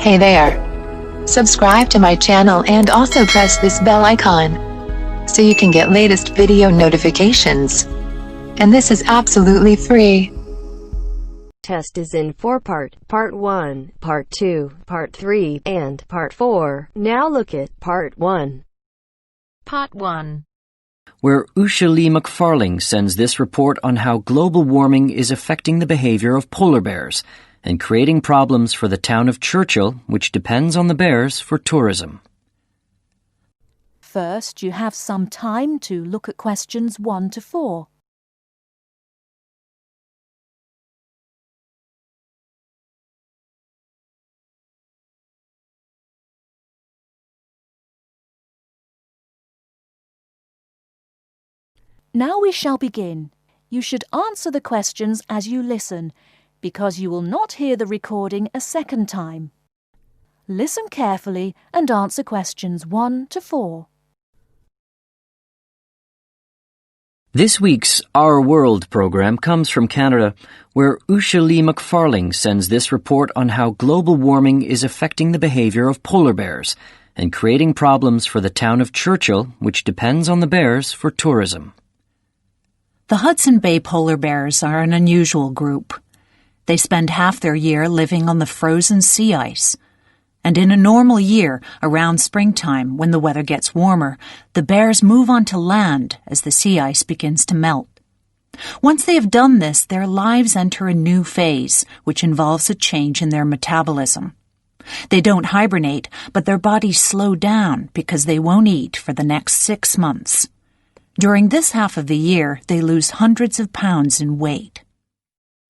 Hey there! Subscribe to my channel and also press this bell icon so you can get latest video notifications. And this is absolutely free. Test is in 4-part, Part 1, Part 2, Part 3, and Part 4. Now look at Part 1. Part 1. Where Usha Lee McFarling sends this report on how global warming is affecting the behavior of polar bears and creating problems for the town of Churchill, which depends on the bears for tourism. First, you have some time to look at questions 1 to 4. Now we shall begin. You should answer the questions as you listen, because you will not hear the recording a second time. Listen carefully and answer questions 1 to 4. This week's Our World program comes from Canada, where Usha Lee McFarling sends this report on how global warming is affecting the behavior of polar bears and creating problems for the town of Churchill, which depends on the bears for tourism. The Hudson Bay polar bears are an unusual group. They spend half their year living on the frozen sea ice. And in a normal year, around springtime, when the weather gets warmer, the bears move onto land as the sea ice begins to melt. Once they have done this, their lives enter a new phase, which involves a change in their metabolism. They don't hibernate, but their bodies slow down because they won't eat for the next 6 months. During this half of the year, they lose hundreds of pounds in weight.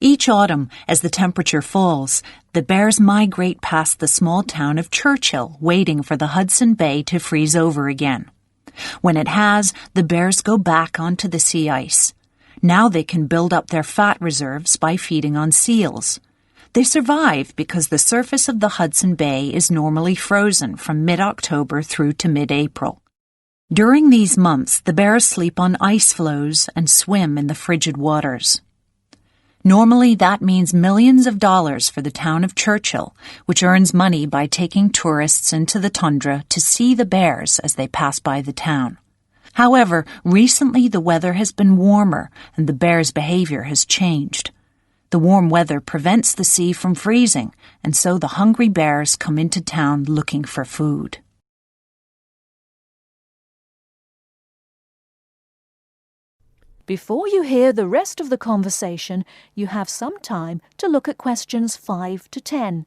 Each autumn, as the temperature falls, the bears migrate past the small town of Churchill, waiting for the Hudson Bay to freeze over again. When it has, the bears go back onto the sea ice. Now they can build up their fat reserves by feeding on seals. They survive because the surface of the Hudson Bay is normally frozen from mid-October through to mid-April. During these months, the bears sleep on ice floes and swim in the frigid waters. Normally, that means millions of dollars for the town of Churchill, which earns money by taking tourists into the tundra to see the bears as they pass by the town. However, recently the weather has been warmer and the bears' behavior has changed. The warm weather prevents the sea from freezing, and so the hungry bears come into town looking for food. Before you hear the rest of the conversation, you have some time to look at questions 5 to 10.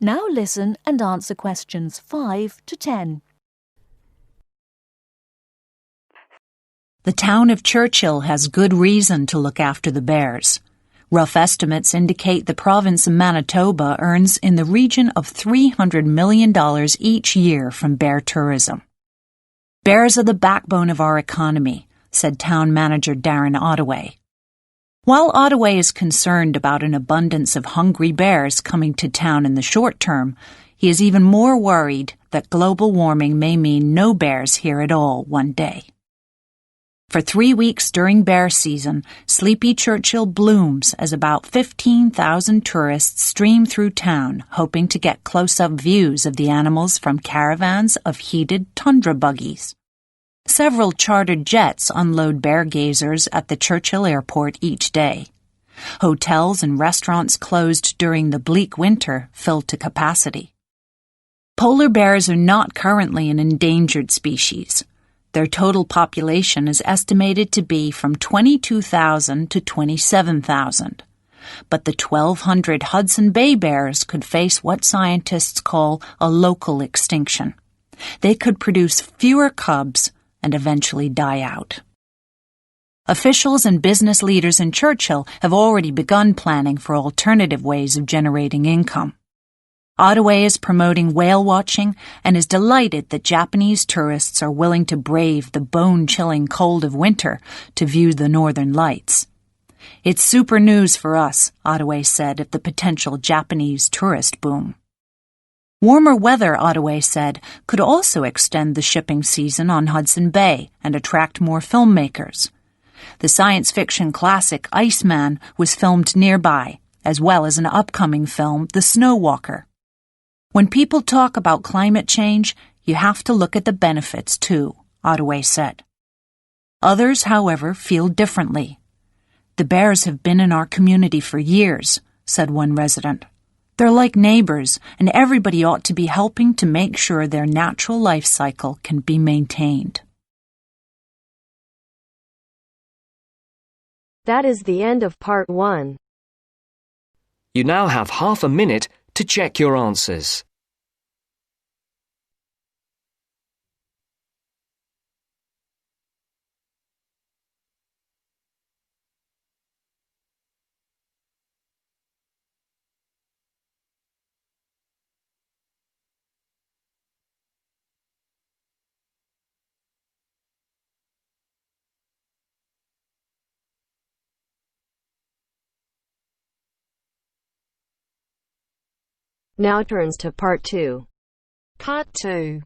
Now listen and answer questions 5 to 10. The town of Churchill has good reason to look after the bears. Rough estimates indicate the province of Manitoba earns in the region of $300 million each year from bear tourism. Bears are the backbone of our economy, said town manager Darren Ottaway. While Ottaway is concerned about an abundance of hungry bears coming to town in the short term, he is even more worried that global warming may mean no bears here at all one day. For 3 weeks during bear season, Sleepy Churchill blooms as about 15,000 tourists stream through town, hoping to get close-up views of the animals from caravans of heated tundra buggies. Several chartered jets unload bear gazers at the Churchill airport each day. Hotels and restaurants closed during the bleak winter filled to capacity. Polar bears are not currently an endangered species. Their total population is estimated to be from 22,000 to 27,000. But the 1,200 Hudson Bay bears could face what scientists call a local extinction. They could produce fewer cubs and eventually die out. Officials and business leaders in Churchill have already begun planning for alternative ways of generating income. Ottaway is promoting whale watching and is delighted that Japanese tourists are willing to brave the bone-chilling cold of winter to view the northern lights. It's super news for us, Ottaway said of the potential Japanese tourist boom. Warmer weather, Ottaway said, could also extend the shipping season on Hudson Bay and attract more filmmakers. The science fiction classic Iceman was filmed nearby, as well as an upcoming film, The Snow Walker. When people talk about climate change, you have to look at the benefits too, Ottaway said. Others, however, feel differently. The bears have been in our community for years, said one resident. They're like neighbors, and everybody ought to be helping to make sure their natural life cycle can be maintained. That is the end of part 1. You now have half a minute to check your answers. Now turns to part 2. Part 2.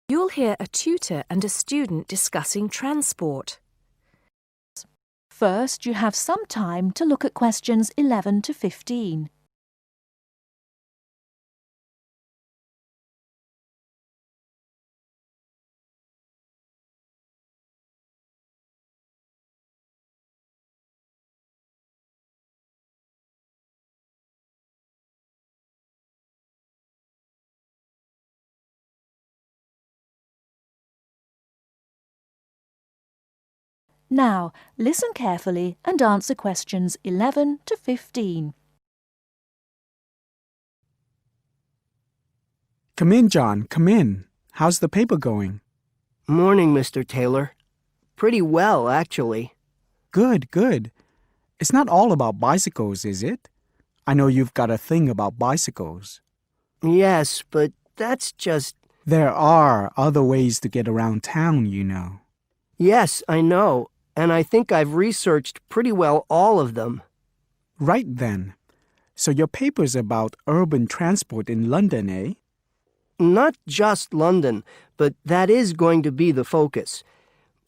You'll hear a tutor and a student discussing transport. First, you have some time to look at questions 11 to 15. Now, listen carefully and answer questions 11 to 15. Come in, John, come in. How's the paper going? Morning, Mr. Taylor. Pretty well, actually. Good, good. It's not all about bicycles, is it? I know you've got a thing about bicycles. Yes, but that's just... There are other ways to get around town, you know. Yes, I know, and I think I've researched pretty well all of them. Right then. So your paper's about urban transport in London, eh? Not just London, but that is going to be the focus.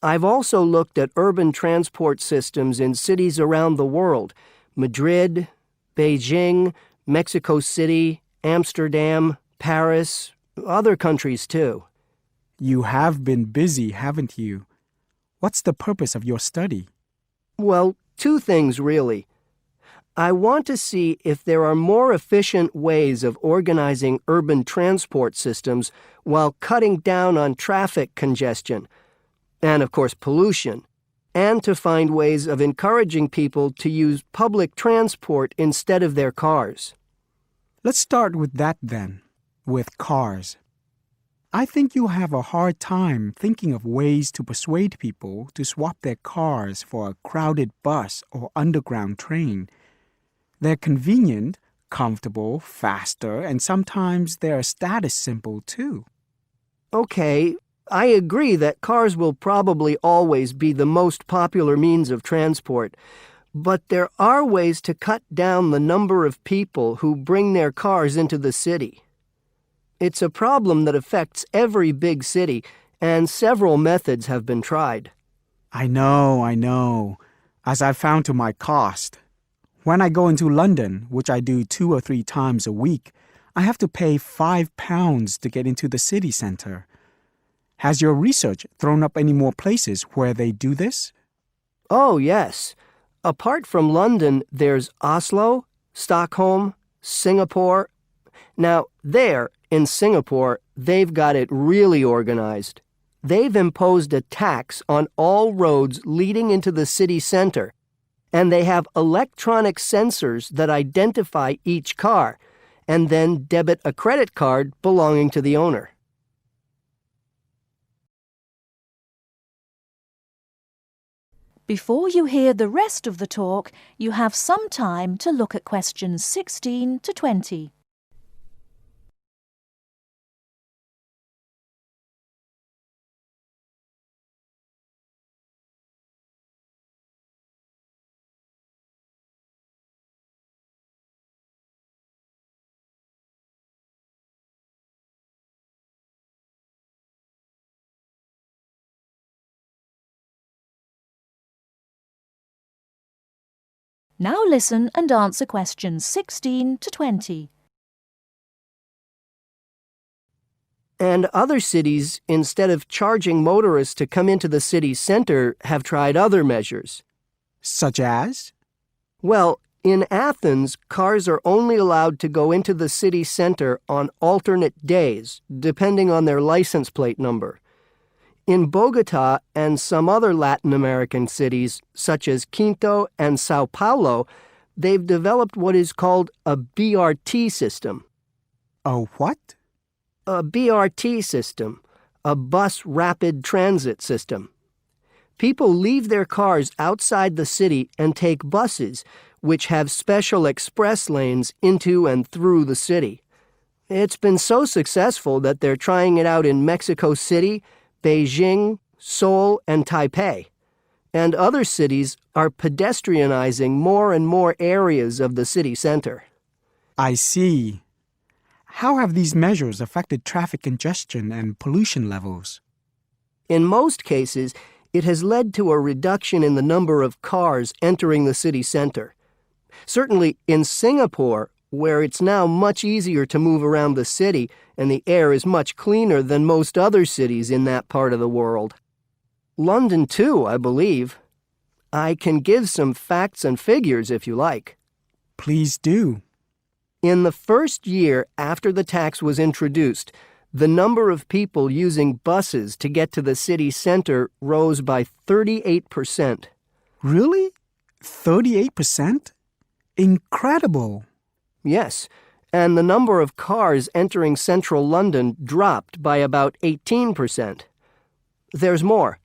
I've also looked at urban transport systems in cities around the world. Madrid, Beijing, Mexico City, Amsterdam, Paris, other countries too. You have been busy, haven't you? What's the purpose of your study? Well, two things really. I want to see if there are more efficient ways of organizing urban transport systems while cutting down on traffic congestion, and of course pollution, and to find ways of encouraging people to use public transport instead of their cars. Let's start with that then, with cars. I think you'll have a hard time thinking of ways to persuade people to swap their cars for a crowded bus or underground train. They're convenient, comfortable, faster, and sometimes they're a status symbol too. Okay, I agree that cars will probably always be the most popular means of transport, but there are ways to cut down the number of people who bring their cars into the city. It's a problem that affects every big city, and several methods have been tried. I know, as I've found to my cost. When I go into London, which I do 2 or 3 times a week, I have to pay £5 to get into the city centre. Has your research thrown up any more places where they do this? Oh, yes. Apart from London, there's Oslo, Stockholm, Singapore. Now, there, in Singapore, they've got it really organized. They've imposed a tax on all roads leading into the city center, and they have electronic sensors that identify each car, and then debit a credit card belonging to the owner. Before you hear the rest of the talk, you have some time to look at questions 16 to 20. Now listen and answer questions 16 to 20. And other cities, instead of charging motorists to come into the city center, have tried other measures. Such as? Well, in Athens, cars are only allowed to go into the city center on alternate days, depending on their license plate number. In Bogota and some other Latin American cities, such as Quito and Sao Paulo, they've developed what is called a BRT system. A what? A BRT system, a bus rapid transit system. People leave their cars outside the city and take buses, which have special express lanes into and through the city. It's been so successful that they're trying it out in Mexico City, Beijing, Seoul, and Taipei. And other cities are pedestrianizing more and more areas of the city center. I see. How have these measures affected traffic congestion and pollution levels? In most cases, it has led to a reduction in the number of cars entering the city center. Certainly in Singapore, where it's now much easier to move around the city and the air is much cleaner than most other cities in that part of the world. London too, I believe. I can give some facts and figures if you like. Please do. In the first year after the tax was introduced, the number of people using buses to get to the city center rose by 38%. Really? 38%? Incredible! Yes, and the number of cars entering central London dropped by about 18%. There's more.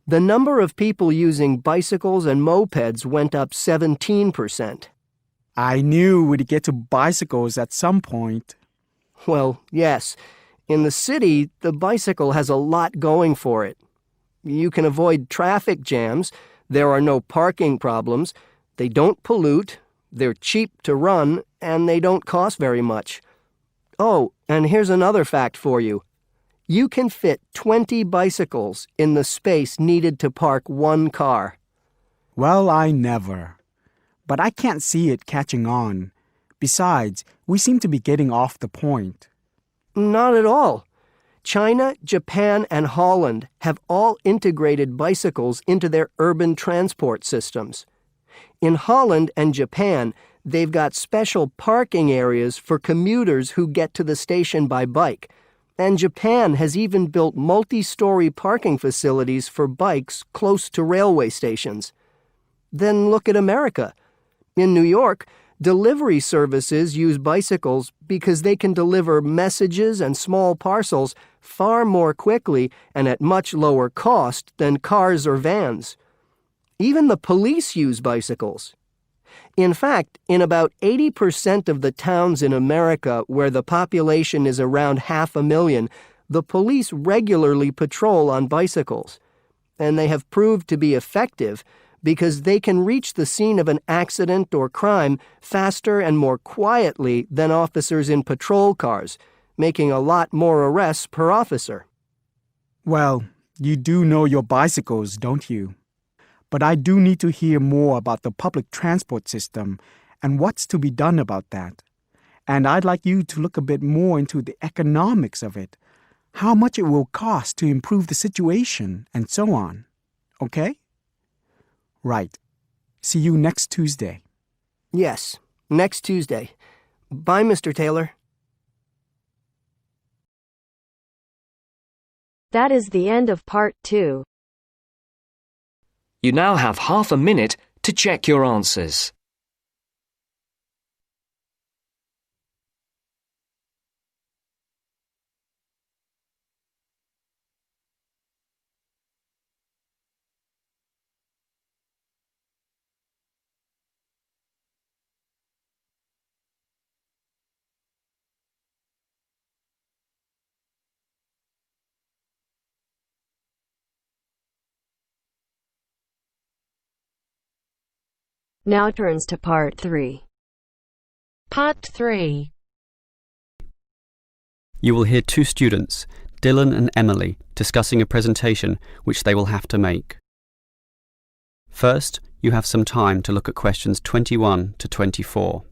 The number of people using bicycles and mopeds went up 17%. I knew we'd get to bicycles at some point. Well, yes. In the city, the bicycle has a lot going for it. You can avoid traffic jams, there are no parking problems, they don't pollute, they're cheap to run, and they don't cost very much. Oh, and here's another fact for you. You can fit 20 bicycles in the space needed to park one car. Well, I never. But I can't see it catching on. Besides, we seem to be getting off the point. Not at all. China, Japan, and Holland have all integrated bicycles into their urban transport systems. In Holland and Japan, they've got special parking areas for commuters who get to the station by bike. And Japan has even built multi-story parking facilities for bikes close to railway stations. Then look at America. In New York, delivery services use bicycles because they can deliver messages and small parcels far more quickly and at much lower cost than cars or vans. Even the police use bicycles. In fact, in about 80% of the towns in America where the population is around 500,000, the police regularly patrol on bicycles. And they have proved to be effective because they can reach the scene of an accident or crime faster and more quietly than officers in patrol cars, making a lot more arrests per officer. Well, you do know your bicycles, don't you? But I do need to hear more about the public transport system and what's to be done about that. And I'd like you to look a bit more into the economics of it, how much it will cost to improve the situation, and so on. Okay? Right. See you next Tuesday. Yes, next Tuesday. Bye, Mr. Taylor. That is the end of part 2. You now have half a minute to check your answers. Now turns to part 3. Part 3. You will hear two students, Dylan and Emily, discussing a presentation which they will have to make. First, you have some time to look at questions 21 to 24.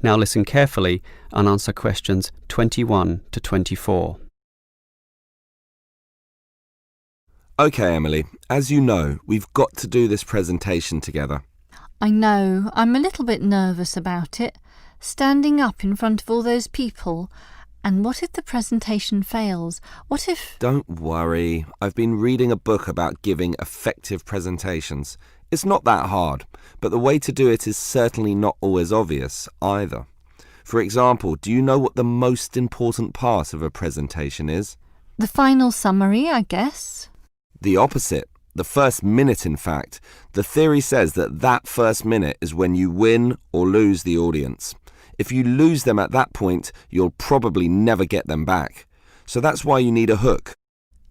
Now listen carefully and answer questions 21 to 24. Okay, Emily, as you know, we've got to do this presentation together. I know. I'm a little bit nervous about it. Standing up in front of all those people. And what if the presentation fails? What if... Don't worry. I've been reading a book about giving effective presentations. It's not that hard, but the way to do it is certainly not always obvious either. For example, do you know what the most important part of a presentation is? The final summary, I guess. The opposite. The first minute, in fact. The theory says that first minute is when you win or lose the audience. If you lose them at that point, you'll probably never get them back. So that's why you need a hook.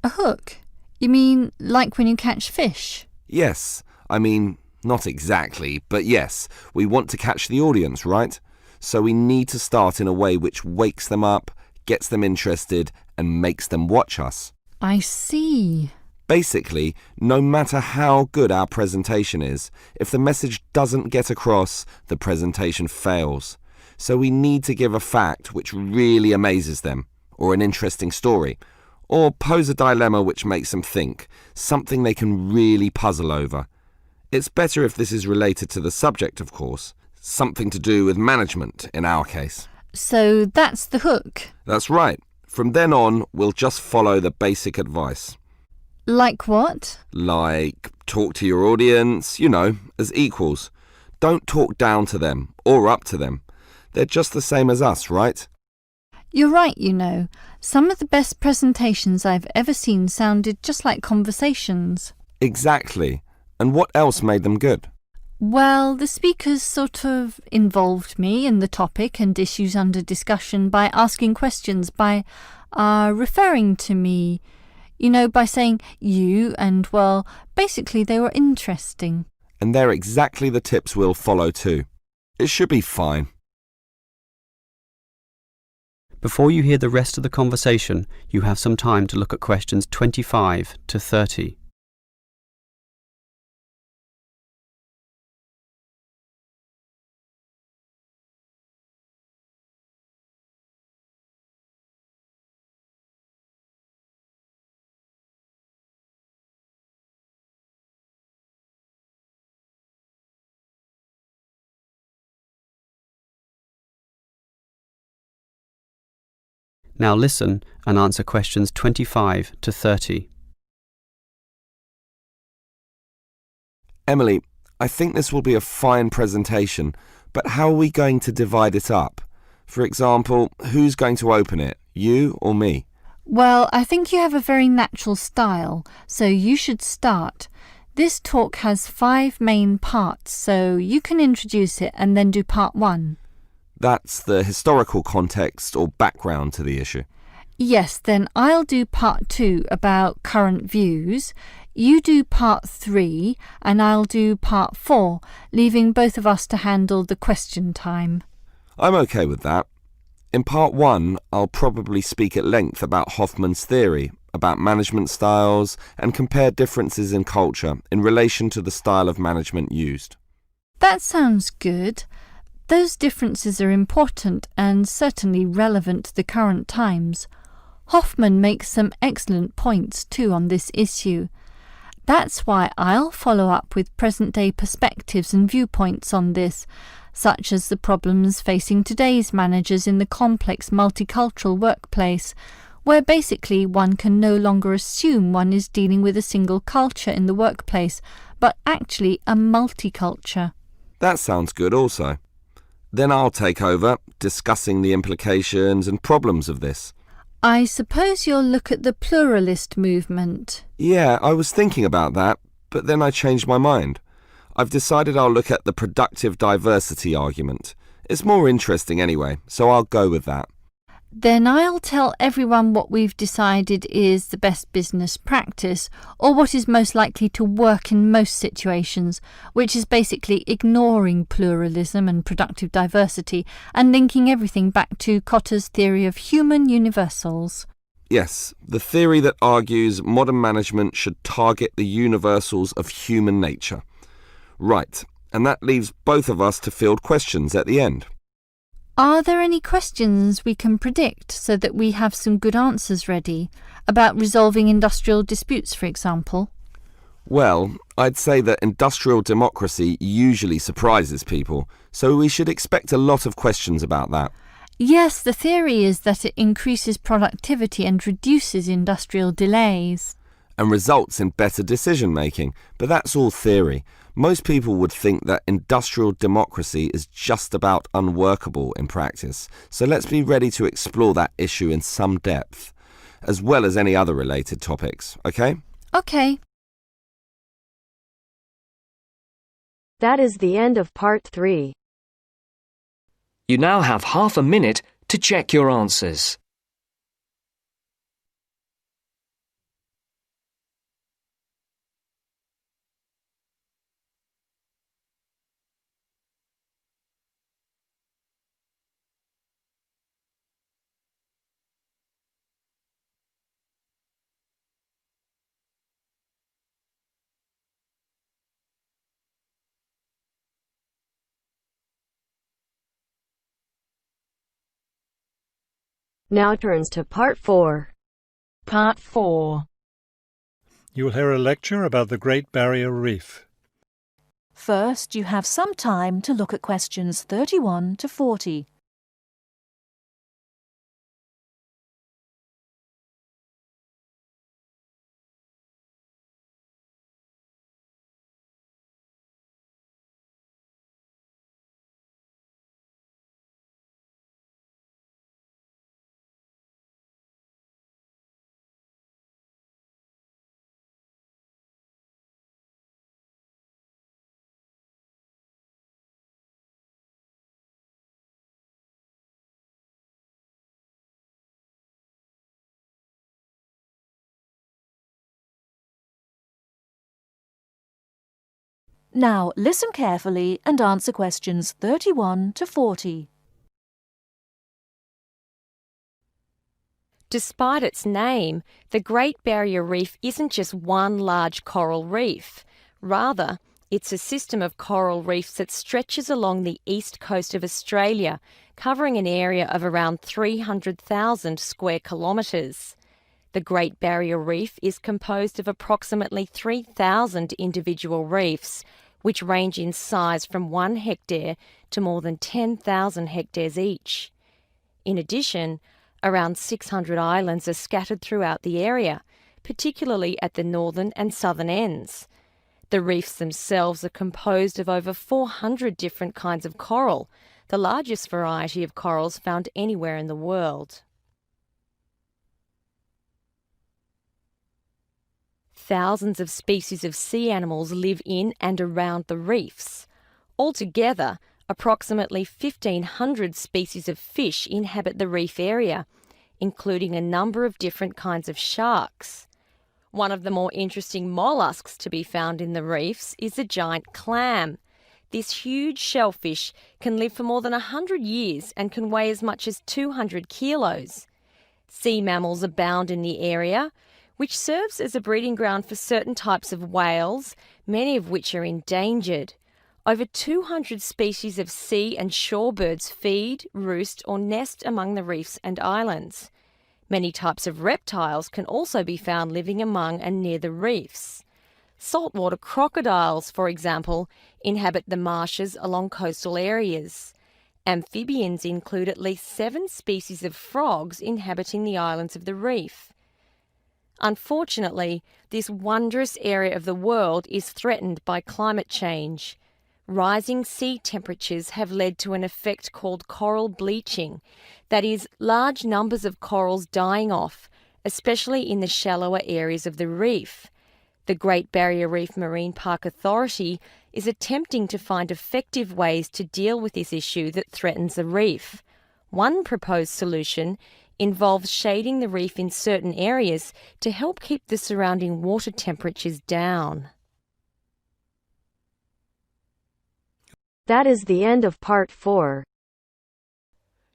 A hook? You mean like when you catch fish? Yes. I mean, not exactly, but yes, we want to catch the audience, right? So we need to start in a way which wakes them up, gets them interested, and makes them watch us. I see. Basically, no matter how good our presentation is, if the message doesn't get across, the presentation fails. So we need to give a fact which really amazes them, or an interesting story, or pose a dilemma which makes them think, something they can really puzzle over. It's better if this is related to the subject, of course. Something to do with management, in our case. So that's the hook? That's right. From then on, we'll just follow the basic advice. Like what? Like, talk to your audience, as equals. Don't talk down to them, or up to them. They're just the same as us, right? You're right, Some of the best presentations I've ever seen sounded just like conversations. Exactly. And what else made them good? Well, the speakers sort of involved me in the topic and issues under discussion by asking questions, by referring to me, by saying you, and, well, basically they were interesting. And they're exactly the tips we'll follow too. It should be fine. Before you hear the rest of the conversation, you have some time to look at questions 25 to 30. Now listen and answer questions 25 to 30. Emily, I think this will be a fine presentation, but how are we going to divide it up? For example, who's going to open it, you or me? Well, I think you have a very natural style, so you should start. This talk has 5 main parts, so you can introduce it and then do part 1. That's the historical context or background to the issue. Yes, then I'll do part 2 about current views. You do part 3 and I'll do part 4, leaving both of us to handle the question time. I'm okay with that. In part 1, I'll probably speak at length about Hoffman's theory, about management styles, and compare differences in culture in relation to the style of management used. That sounds good. Those differences are important and certainly relevant to the current times. Hoffman makes some excellent points too on this issue. That's why I'll follow up with present-day perspectives and viewpoints on this, such as the problems facing today's managers in the complex multicultural workplace, where basically one can no longer assume one is dealing with a single culture in the workplace, but actually a multiculture. That sounds good also. Then I'll take over, discussing the implications and problems of this. I suppose you'll look at the pluralist movement. Yeah, I was thinking about that, but then I changed my mind. I've decided I'll look at the productive diversity argument. It's more interesting anyway, so I'll go with that. Then I'll tell everyone what we've decided is the best business practice, or what is most likely to work in most situations, which is basically ignoring pluralism and productive diversity and linking everything back to Kotter's theory of human universals. Yes, the theory that argues modern management should target the universals of human nature. Right, and that leaves both of us to field questions at the end. Are there any questions we can predict so that we have some good answers ready? About resolving industrial disputes, for example? Well, I'd say that industrial democracy usually surprises people, so we should expect a lot of questions about that. Yes, the theory is that it increases productivity and reduces industrial delays. And results in better decision making, but that's all theory. Most people would think that industrial democracy is just about unworkable in practice, so let's be ready to explore that issue in some depth, as well as any other related topics, okay? Okay. That is the end of part 3. You now have half a minute to check your answers. Now turns to part 4. Part 4. You'll hear a lecture about the Great Barrier Reef. First, you have some time to look at questions 31 to 40. Now, listen carefully and answer questions 31 to 40. Despite its name, the Great Barrier Reef isn't just one large coral reef. Rather, it's a system of coral reefs that stretches along the east coast of Australia, covering an area of around 300,000 square kilometres. The Great Barrier Reef is composed of approximately 3,000 individual reefs, which range in size from 1 hectare to more than 10,000 hectares each. In addition, around 600 islands are scattered throughout the area, particularly at the northern and southern ends. The reefs themselves are composed of over 400 different kinds of coral, the largest variety of corals found anywhere in the world. Thousands of species of sea animals live in and around the reefs. Altogether, approximately 1,500 species of fish inhabit the reef area, including a number of different kinds of sharks. One of the more interesting mollusks to be found in the reefs is the giant clam. This huge shellfish can live for more than 100 years and can weigh as much as 200 kilos. Sea mammals abound in the area, which serves as a breeding ground for certain types of whales, many of which are endangered. Over 200 species of sea and shore birds feed, roost or nest among the reefs and islands. Many types of reptiles can also be found living among and near the reefs. Saltwater crocodiles, for example, inhabit the marshes along coastal areas. Amphibians include at least 7 species of frogs inhabiting the islands of the reef. Unfortunately, this wondrous area of the world is threatened by climate change. Rising sea temperatures have led to an effect called coral bleaching, that is, large numbers of corals dying off, especially in the shallower areas of the reef. The Great Barrier Reef Marine Park Authority is attempting to find effective ways to deal with this issue that threatens the reef. One proposed solution involves shading the reef in certain areas to help keep the surrounding water temperatures down. That is the end of part 4.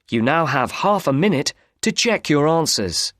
You now have half a minute to check your answers.